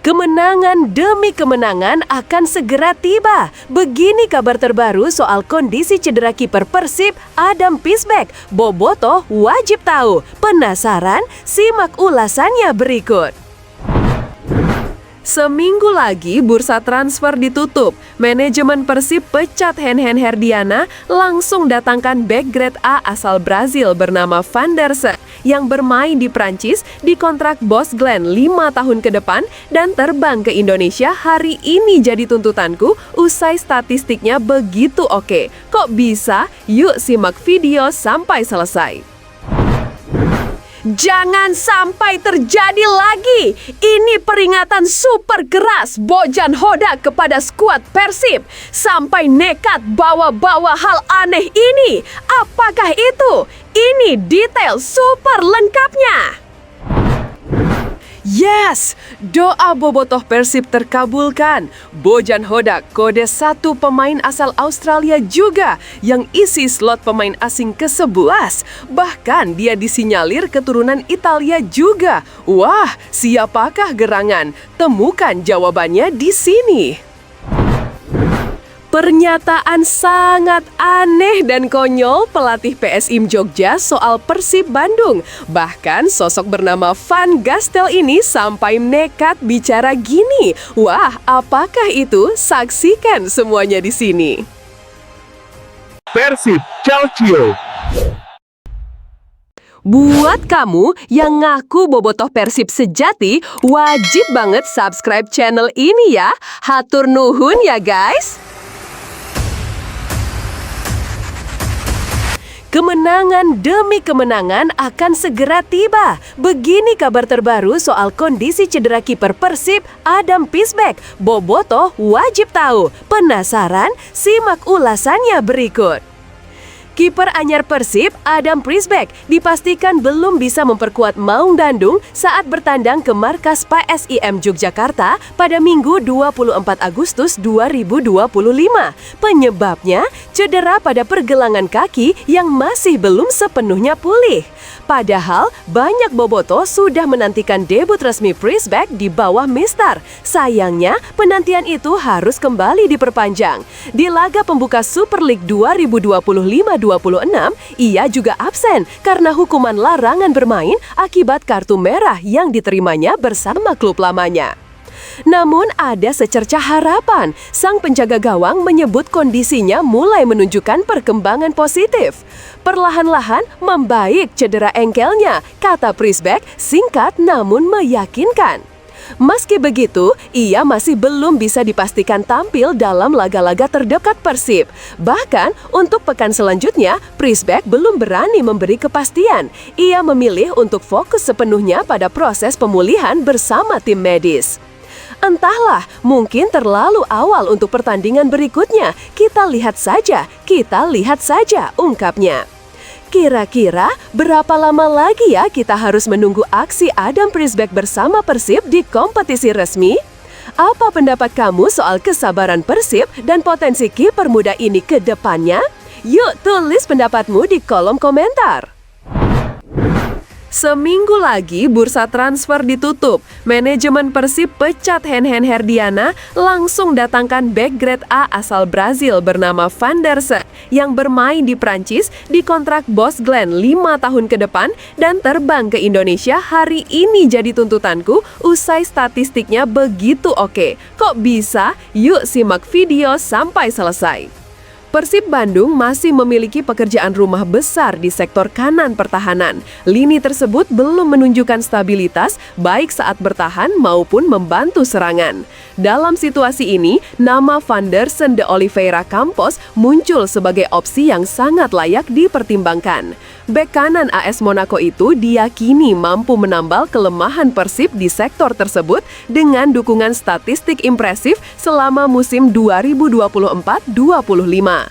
Kemenangan demi kemenangan akan segera tiba. Begini kabar terbaru soal kondisi cedera kiper Persib, Adam Pisbeck. Bobotoh wajib tahu. Penasaran? Simak ulasannya berikut. Seminggu lagi bursa transfer ditutup. Manajemen Persib pecat Hen-Hen Herdiana, langsung datangkan bek grade A asal Brazil bernama Van der Sar yang bermain di Prancis dikontrak Bos Glen 5 tahun ke depan dan terbang ke Indonesia hari ini jadi tuntutanku usai statistiknya begitu oke. Kok bisa? Yuk simak video sampai selesai. Jangan sampai terjadi lagi. Ini peringatan super keras Bojan Hodak kepada skuad Persib. Sampai nekat bawa-bawa hal aneh ini. Apakah itu? Ini detail super lengkapnya. Yes, doa bobotoh Persib terkabulkan. Bojan Hodak kode 1 pemain asal Australia juga yang isi slot pemain asing ke-11. Bahkan dia disinyalir keturunan Italia juga. Wah, siapakah gerangan? Temukan jawabannya di sini. Pernyataan sangat aneh dan konyol pelatih PSIM Jogja soal Persib Bandung. Bahkan sosok bernama Van Gastel ini sampai nekat bicara gini. Wah, apakah itu? Saksikan semuanya di sini. Persib Calcio. Buat kamu yang ngaku bobotoh Persib sejati, wajib banget subscribe channel ini ya. Hatur nuhun ya guys. Kemenangan demi kemenangan akan segera tiba. Begini kabar terbaru soal kondisi cedera kiper Persib, Adam Pisbeck. Bobotoh wajib tahu. Penasaran? Simak ulasannya berikut. Kiper anyar Persib, Adam Pisbeck, dipastikan belum bisa memperkuat Maung Dandung saat bertandang ke markas PSIM Yogyakarta pada Minggu 24 Agustus 2025. Penyebabnya, cedera pada pergelangan kaki yang masih belum sepenuhnya pulih. Padahal, banyak bobotoh sudah menantikan debut resmi Pisbeck di bawah Mister. Sayangnya, penantian itu harus kembali diperpanjang. Di laga pembuka Super League 2025-26, ia juga absen karena hukuman larangan bermain akibat kartu merah yang diterimanya bersama klub lamanya. Namun ada secercah harapan. Sang penjaga gawang menyebut kondisinya mulai menunjukkan perkembangan positif. Perlahan-lahan membaik cedera engkelnya, kata Pisbeck, singkat namun meyakinkan. Meski begitu, ia masih belum bisa dipastikan tampil dalam laga-laga terdekat Persib. Bahkan, untuk pekan selanjutnya, Pisbeck belum berani memberi kepastian. Ia memilih untuk fokus sepenuhnya pada proses pemulihan bersama tim medis. Entahlah, mungkin terlalu awal untuk pertandingan berikutnya. Kita lihat saja, ungkapnya. Kira-kira berapa lama lagi ya kita harus menunggu aksi Adam Pisbeck bersama Persib di kompetisi resmi? Apa pendapat kamu soal kesabaran Persib dan potensi kiper muda ini ke depannya? Yuk tulis pendapatmu di kolom komentar. Seminggu lagi bursa transfer ditutup. Manajemen Persib pecat Hen-Hen Herdiana, langsung datangkan bek grade A asal Brazil bernama Van der Sar yang bermain di Prancis dikontrak Bos Glen 5 tahun ke depan dan terbang ke Indonesia hari ini jadi tuntutanku usai statistiknya begitu oke. Kok bisa? Yuk simak video sampai selesai. Persib Bandung masih memiliki pekerjaan rumah besar di sektor kanan pertahanan. Lini tersebut belum menunjukkan stabilitas baik saat bertahan maupun membantu serangan. Dalam situasi ini, nama Vanderson de Oliveira Campos muncul sebagai opsi yang sangat layak dipertimbangkan. Bek kanan AS Monaco itu diyakini mampu menambal kelemahan Persib di sektor tersebut dengan dukungan statistik impresif selama musim 2024-25.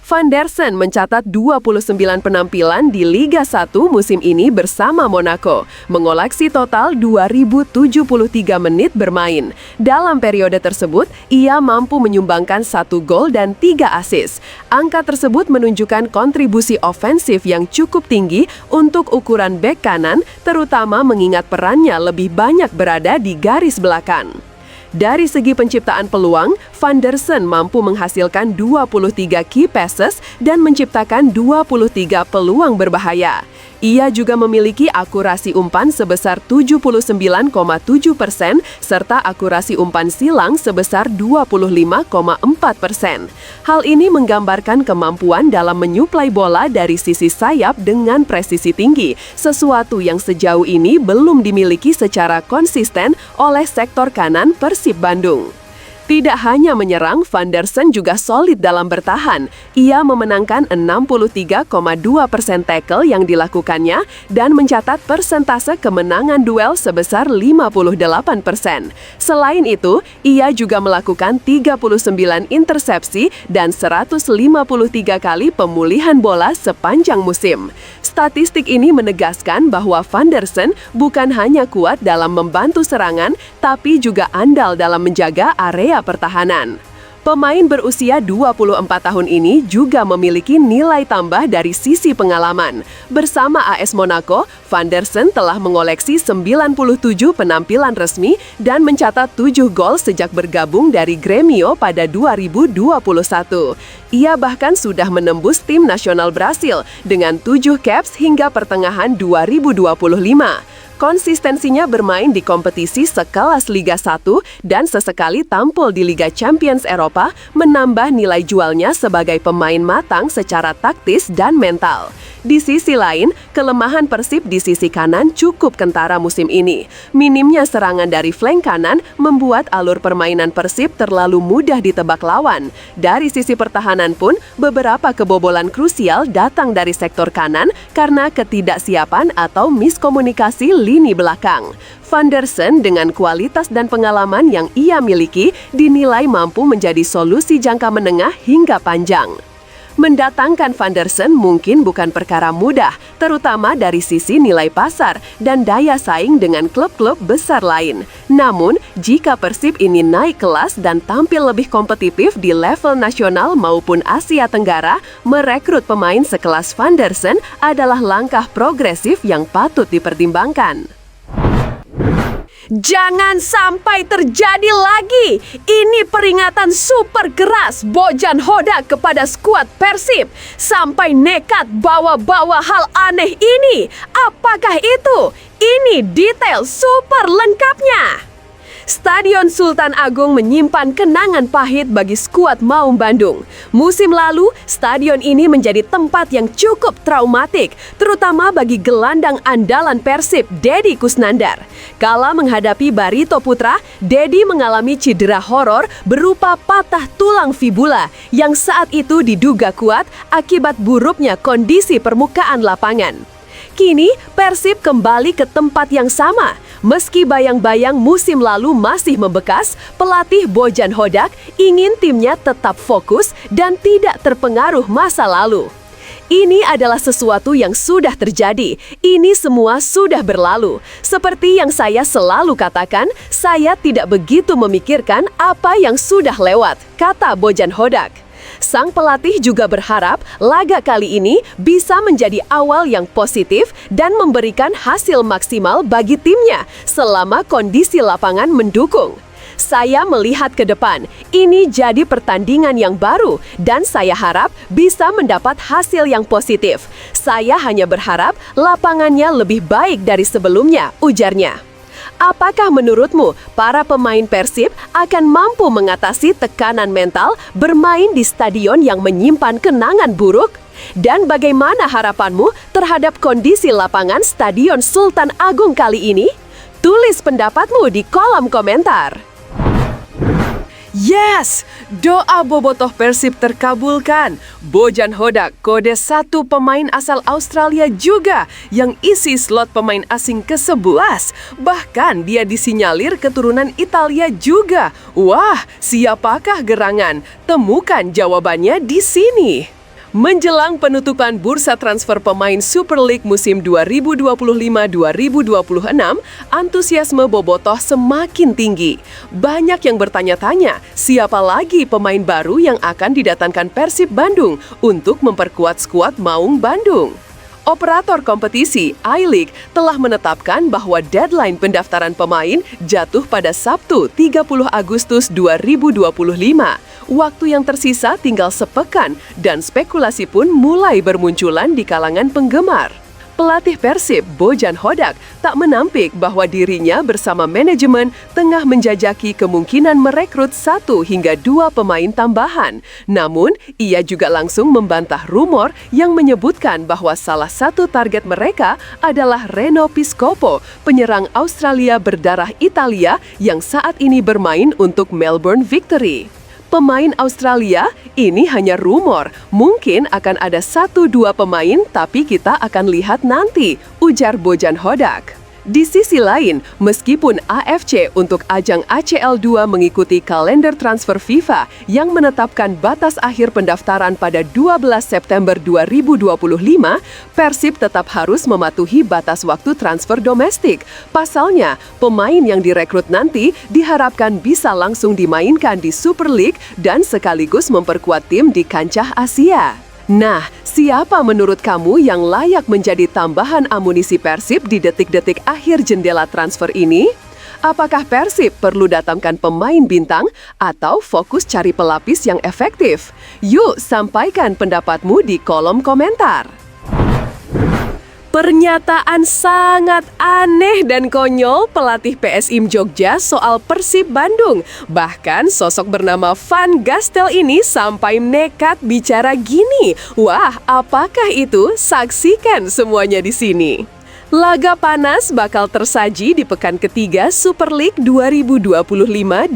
Vanderson mencatat 29 penampilan di Liga 1 musim ini bersama Monaco, mengoleksi total 2.073 menit bermain. Dalam periode tersebut, ia mampu menyumbangkan 1 gol dan 3 assist. Angka tersebut menunjukkan kontribusi ofensif yang cukup tinggi untuk ukuran bek kanan, terutama mengingat perannya lebih banyak berada di garis belakang. Dari segi penciptaan peluang, Van der Seen mampu menghasilkan 23 key passes dan menciptakan 23 peluang berbahaya. Ia juga memiliki akurasi umpan sebesar 79,7% serta akurasi umpan silang sebesar 25,4%. Hal ini menggambarkan kemampuan dalam menyuplai bola dari sisi sayap dengan presisi tinggi, sesuatu yang sejauh ini belum dimiliki secara konsisten oleh sektor kanan Persib Bandung. Tidak hanya menyerang, Van der Seen juga solid dalam bertahan. Ia memenangkan 63,2% tackle yang dilakukannya dan mencatat persentase kemenangan duel sebesar 58%. Selain itu, ia juga melakukan 39 intersepsi dan 153 kali pemulihan bola sepanjang musim. Statistik ini menegaskan bahwa Van der Seen bukan hanya kuat dalam membantu serangan, tapi juga andal dalam menjaga area pertahanan. Pemain berusia 24 tahun ini juga memiliki nilai tambah dari sisi pengalaman. Bersama AS Monaco, Van der Seen telah mengoleksi 97 penampilan resmi dan mencatat 7 gol sejak bergabung dari Grêmio pada 2021. Ia bahkan sudah menembus tim nasional Brasil dengan 7 caps hingga pertengahan 2025. Konsistensinya bermain di kompetisi sekelas Liga 1 dan sesekali tampil di Liga Champions Eropa menambah nilai jualnya sebagai pemain matang secara taktis dan mental. Di sisi lain, kelemahan Persib di sisi kanan cukup kentara musim ini. Minimnya serangan dari flank kanan membuat alur permainan Persib terlalu mudah ditebak lawan. Dari sisi pertahanan pun, beberapa kebobolan krusial datang dari sektor kanan karena ketidaksiapan atau miskomunikasi lini belakang. Van der Seen dengan kualitas dan pengalaman yang ia miliki dinilai mampu menjadi solusi jangka menengah hingga panjang. Mendatangkan Van der Seen mungkin bukan perkara mudah, terutama dari sisi nilai pasar dan daya saing dengan klub-klub besar lain. Namun, jika Persib ini naik kelas dan tampil lebih kompetitif di level nasional maupun Asia Tenggara, merekrut pemain sekelas Van der Seen adalah langkah progresif yang patut dipertimbangkan. Jangan sampai terjadi lagi. Ini peringatan super keras Bojan Hodak kepada skuad Persib. Sampai nekat bawa-bawa hal aneh ini. Apakah itu? Ini detail super lengkapnya. Stadion Sultan Agung menyimpan kenangan pahit bagi skuad Maung Bandung. Musim lalu, stadion ini menjadi tempat yang cukup traumatik, terutama bagi gelandang andalan Persib, Deddy Kusnandar. Kala menghadapi Barito Putra, Deddy mengalami cedera horor berupa patah tulang fibula yang saat itu diduga kuat akibat buruknya kondisi permukaan lapangan. Kini, Persib kembali ke tempat yang sama. Meski bayang-bayang musim lalu masih membekas, pelatih Bojan Hodak ingin timnya tetap fokus dan tidak terpengaruh masa lalu. Ini adalah sesuatu yang sudah terjadi. Ini semua sudah berlalu. Seperti yang saya selalu katakan, saya tidak begitu memikirkan apa yang sudah lewat, kata Bojan Hodak. Sang pelatih juga berharap laga kali ini bisa menjadi awal yang positif dan memberikan hasil maksimal bagi timnya selama kondisi lapangan mendukung. Saya melihat ke depan, ini jadi pertandingan yang baru dan saya harap bisa mendapat hasil yang positif. Saya hanya berharap lapangannya lebih baik dari sebelumnya, ujarnya. Apakah menurutmu para pemain Persib akan mampu mengatasi tekanan mental bermain di stadion yang menyimpan kenangan buruk? Dan bagaimana harapanmu terhadap kondisi lapangan Stadion Sultan Agung kali ini? Tulis pendapatmu di kolom komentar. Yes! Doa bobotoh Persib terkabulkan. Bojan Hodak kode 1 pemain asal Australia juga yang isi slot pemain asing ke-11. Bahkan dia disinyalir keturunan Italia juga. Wah, siapakah gerangan? Temukan jawabannya di sini. Menjelang penutupan bursa transfer pemain Super League musim 2025-2026, antusiasme bobotoh semakin tinggi. Banyak yang bertanya-tanya, siapa lagi pemain baru yang akan didatangkan Persib Bandung untuk memperkuat skuad Maung Bandung? Operator kompetisi I-League telah menetapkan bahwa deadline pendaftaran pemain jatuh pada Sabtu 30 Agustus 2025. Waktu yang tersisa tinggal sepekan dan spekulasi pun mulai bermunculan di kalangan penggemar. Pelatih Persib, Bojan Hodak, tak menampik bahwa dirinya bersama manajemen tengah menjajaki kemungkinan merekrut 1 hingga 2 pemain tambahan. Namun, ia juga langsung membantah rumor yang menyebutkan bahwa salah satu target mereka adalah Reno Piscopo, penyerang Australia berdarah Italia yang saat ini bermain untuk Melbourne Victory. Pemain Australia, ini hanya rumor. Mungkin akan ada 1-2 pemain, tapi kita akan lihat nanti, ujar Bojan Hodak. Di sisi lain, meskipun AFC untuk ajang ACL2 mengikuti kalender transfer FIFA yang menetapkan batas akhir pendaftaran pada 12 September 2025, Persib tetap harus mematuhi batas waktu transfer domestik. Pasalnya, pemain yang direkrut nanti diharapkan bisa langsung dimainkan di Super League dan sekaligus memperkuat tim di kancah Asia. Nah, siapa menurut kamu yang layak menjadi tambahan amunisi Persib di detik-detik akhir jendela transfer ini? Apakah Persib perlu datangkan pemain bintang atau fokus cari pelapis yang efektif? Yuk, sampaikan pendapatmu di kolom komentar. Pernyataan sangat aneh dan konyol pelatih PSIM Jogja soal Persib Bandung. Bahkan sosok bernama Van Gastel ini sampai nekat bicara gini. Wah, apakah itu? Saksikan semuanya di sini. Laga panas bakal tersaji di pekan ketiga Super League 2025-2026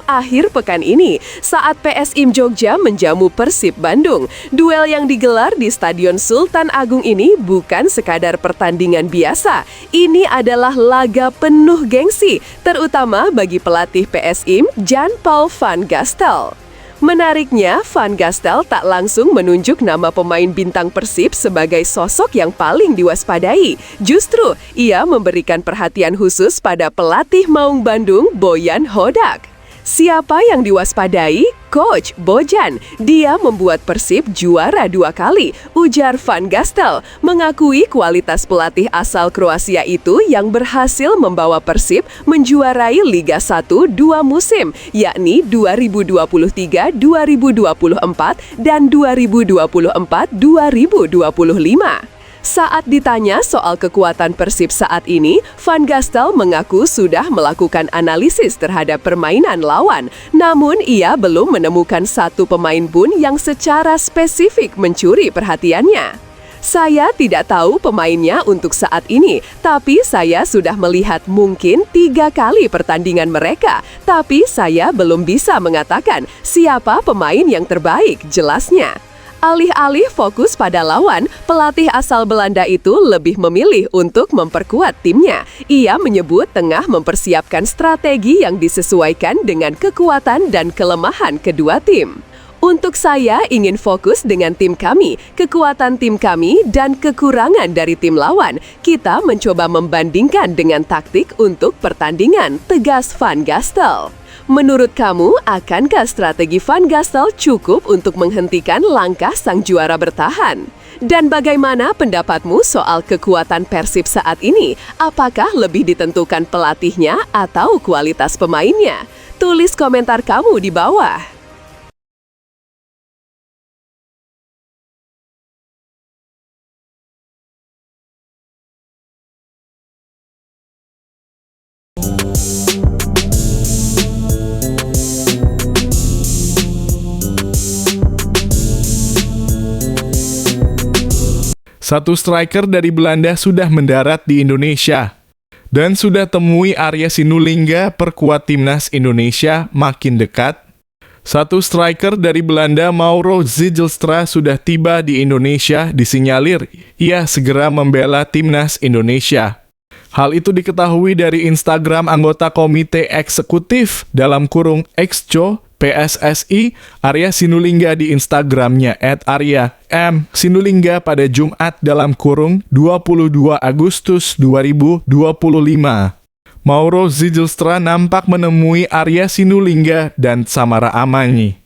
akhir pekan ini saat PSIM Jogja menjamu Persib Bandung. Duel yang digelar di Stadion Sultan Agung ini bukan sekadar pertandingan biasa. Ini adalah laga penuh gengsi, terutama bagi pelatih PSIM Jan-Paul Van Gastel. Menariknya, Van Gastel tak langsung menunjuk nama pemain bintang Persib sebagai sosok yang paling diwaspadai. Justru, ia memberikan perhatian khusus pada pelatih Maung Bandung, Bojan Hodak. Siapa yang diwaspadai? Coach Bojan. Dia membuat Persib juara 2 kali, ujar Van Gastel, mengakui kualitas pelatih asal Kroasia itu yang berhasil membawa Persib menjuarai Liga 1 2 musim, yakni 2023-2024 dan 2024-2025. Saat ditanya soal kekuatan Persib saat ini, Van Gastel mengaku sudah melakukan analisis terhadap permainan lawan. Namun, ia belum menemukan satu pemain pun yang secara spesifik mencuri perhatiannya. Saya tidak tahu pemainnya untuk saat ini, tapi saya sudah melihat mungkin 3 kali pertandingan mereka. Tapi saya belum bisa mengatakan siapa pemain yang terbaik, jelasnya. Alih-alih fokus pada lawan, pelatih asal Belanda itu lebih memilih untuk memperkuat timnya. Ia menyebut tengah mempersiapkan strategi yang disesuaikan dengan kekuatan dan kelemahan kedua tim. Untuk saya ingin fokus dengan tim kami, kekuatan tim kami, dan kekurangan dari tim lawan. Kita mencoba membandingkan dengan taktik untuk pertandingan, tegas Van Gastel. Menurut kamu, akankah strategi Van Gastel cukup untuk menghentikan langkah sang juara bertahan? Dan bagaimana pendapatmu soal kekuatan Persib saat ini? Apakah lebih ditentukan pelatihnya atau kualitas pemainnya? Tulis komentar kamu di bawah. Satu striker dari Belanda sudah mendarat di Indonesia. Dan sudah temui Arya Sinulinga, perkuat timnas Indonesia makin dekat. Satu striker dari Belanda, Mauro Zijlstra, sudah tiba di Indonesia. Disinyalir ia segera membela timnas Indonesia. Hal itu diketahui dari Instagram anggota Komite Eksekutif (Exco) PSSI, Arya Sinulinga di Instagramnya @arya_m_sinulinga pada Jumat (22 Agustus 2025. Mauro Zijlstra nampak menemui Arya Sinulinga dan Samara Amani.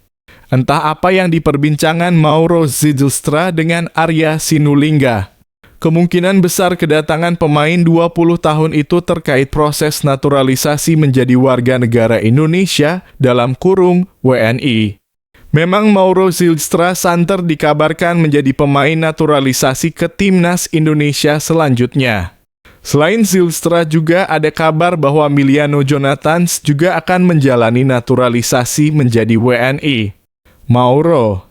Entah apa yang diperbincangkan Mauro Zylstra dengan Arya Sinulinga. Kemungkinan besar kedatangan pemain 20 tahun itu terkait proses naturalisasi menjadi warga negara Indonesia dalam kurung WNI. Memang Mauro Zylstra santer dikabarkan menjadi pemain naturalisasi ke timnas Indonesia selanjutnya. Selain Zylstra juga ada kabar bahwa Miliano Jonathans juga akan menjalani naturalisasi menjadi WNI. Mauro,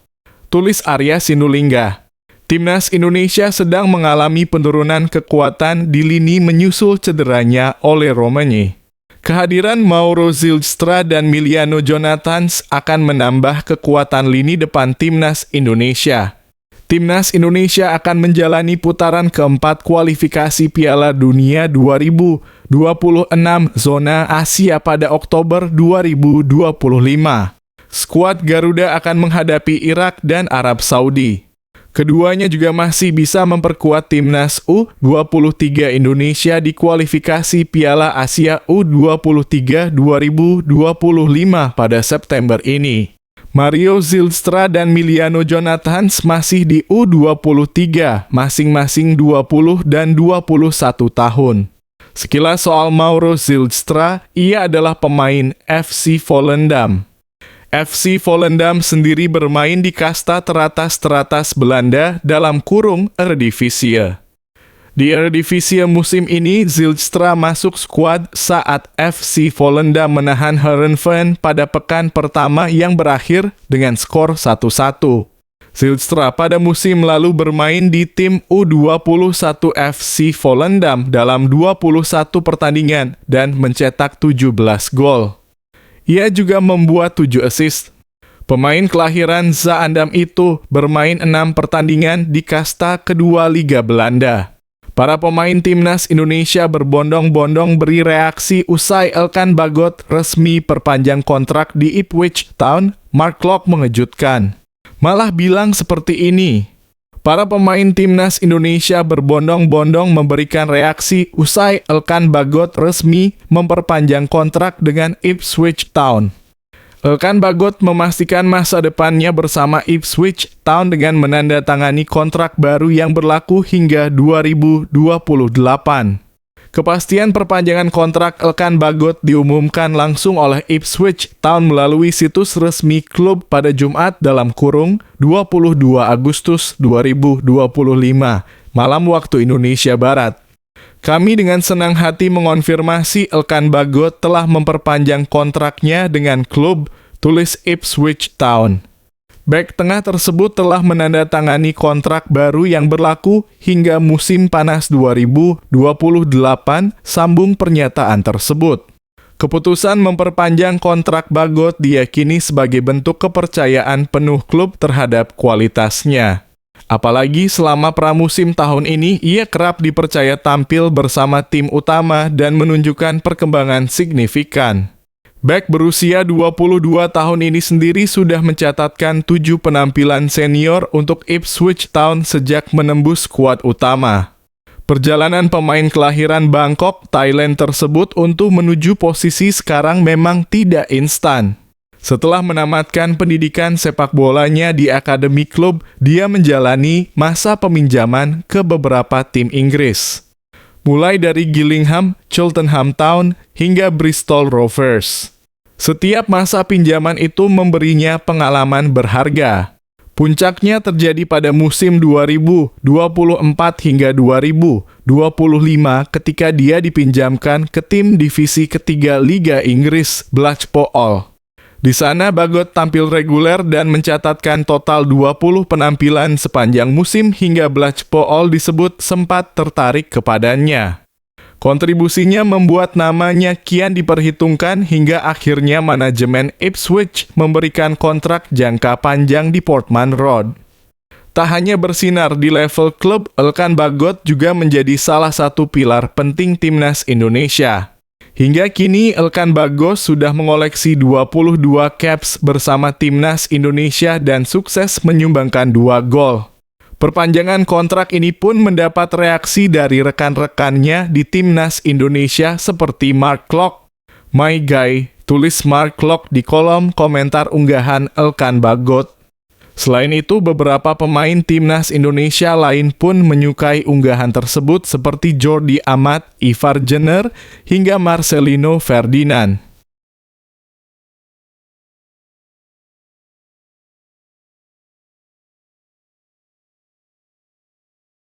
tulis Arya Sinulinga. Timnas Indonesia sedang mengalami penurunan kekuatan di lini menyusul cederanya oleh Romani. Kehadiran Mauro Zylstra dan Miliano Jonathans akan menambah kekuatan lini depan Timnas Indonesia. Timnas Indonesia akan menjalani putaran keempat kualifikasi Piala Dunia 2026 zona Asia pada Oktober 2025. Skuad Garuda akan menghadapi Irak dan Arab Saudi. Keduanya juga masih bisa memperkuat timnas U23 Indonesia di kualifikasi Piala Asia U23 2025 pada September ini. Mauro Zylstra dan Miliano Jonathans masih di U23, masing-masing 20 dan 21 tahun. Sekilas soal Mauro Zylstra, ia adalah pemain FC Volendam. FC Volendam sendiri bermain di kasta teratas Belanda dalam kurung Eredivisie. Di Eredivisie musim ini, Zylstra masuk skuad saat FC Volendam menahan Heerenveen pada pekan pertama yang berakhir dengan skor 1-1. Zylstra pada musim lalu bermain di tim U21 FC Volendam dalam 21 pertandingan dan mencetak 17 gol. Ia juga membuat 7 assist. Pemain kelahiran Zaandam itu bermain 6 pertandingan di kasta kedua Liga Belanda. Para pemain timnas Indonesia berbondong-bondong beri reaksi usai Elkan Bagot resmi perpanjang kontrak di Ipswich Town. Mark Klok mengejutkan. Malah bilang seperti ini. Para pemain timnas Indonesia berbondong-bondong memberikan reaksi usai Elkan Bagot resmi memperpanjang kontrak dengan Ipswich Town. Elkan Bagot memastikan masa depannya bersama Ipswich Town dengan menandatangani kontrak baru yang berlaku hingga 2028. Kepastian perpanjangan kontrak Elkan Bagot diumumkan langsung oleh Ipswich Town melalui situs resmi klub pada Jumat dalam kurung 22 Agustus 2025, malam waktu Indonesia Barat. Kami dengan senang hati mengonfirmasi Elkan Bagot telah memperpanjang kontraknya dengan klub, tulis Ipswich Town. Bek tengah tersebut telah menandatangani kontrak baru yang berlaku hingga musim panas 2028, sambung pernyataan tersebut. Keputusan memperpanjang kontrak Bagot diyakini sebagai bentuk kepercayaan penuh klub terhadap kualitasnya. Apalagi selama pramusim tahun ini, ia kerap dipercaya tampil bersama tim utama dan menunjukkan perkembangan signifikan. Bek berusia 22 tahun ini sendiri sudah mencatatkan 7 penampilan senior untuk Ipswich Town sejak menembus skuad utama. Perjalanan pemain kelahiran Bangkok, Thailand tersebut untuk menuju posisi sekarang memang tidak instan. Setelah menamatkan pendidikan sepak bolanya di akademi klub, dia menjalani masa peminjaman ke beberapa tim Inggris. Mulai dari Gillingham, Cheltenham Town, hingga Bristol Rovers. Setiap masa pinjaman itu memberinya pengalaman berharga. Puncaknya terjadi pada musim 2024 hingga 2025 ketika dia dipinjamkan ke tim divisi ketiga Liga Inggris, Blackpool. Di sana Bagot tampil reguler dan mencatatkan total 20 penampilan sepanjang musim hingga Blackpool disebut sempat tertarik kepadanya. Kontribusinya membuat namanya kian diperhitungkan hingga akhirnya manajemen Ipswich memberikan kontrak jangka panjang di Portman Road. Tak hanya bersinar di level klub, Elkan Bagot juga menjadi salah satu pilar penting timnas Indonesia. Hingga kini, Elkan Bagot sudah mengoleksi 22 caps bersama timnas Indonesia dan sukses menyumbangkan 2 gol. Perpanjangan kontrak ini pun mendapat reaksi dari rekan-rekannya di timnas Indonesia seperti Mark Klok, My Guy tulis Mark Klok di kolom komentar unggahan Elkan Bagot. Selain itu, beberapa pemain timnas Indonesia lain pun menyukai unggahan tersebut seperti Jordi Amat, Ivar Jenner, hingga Marcelino Ferdinand.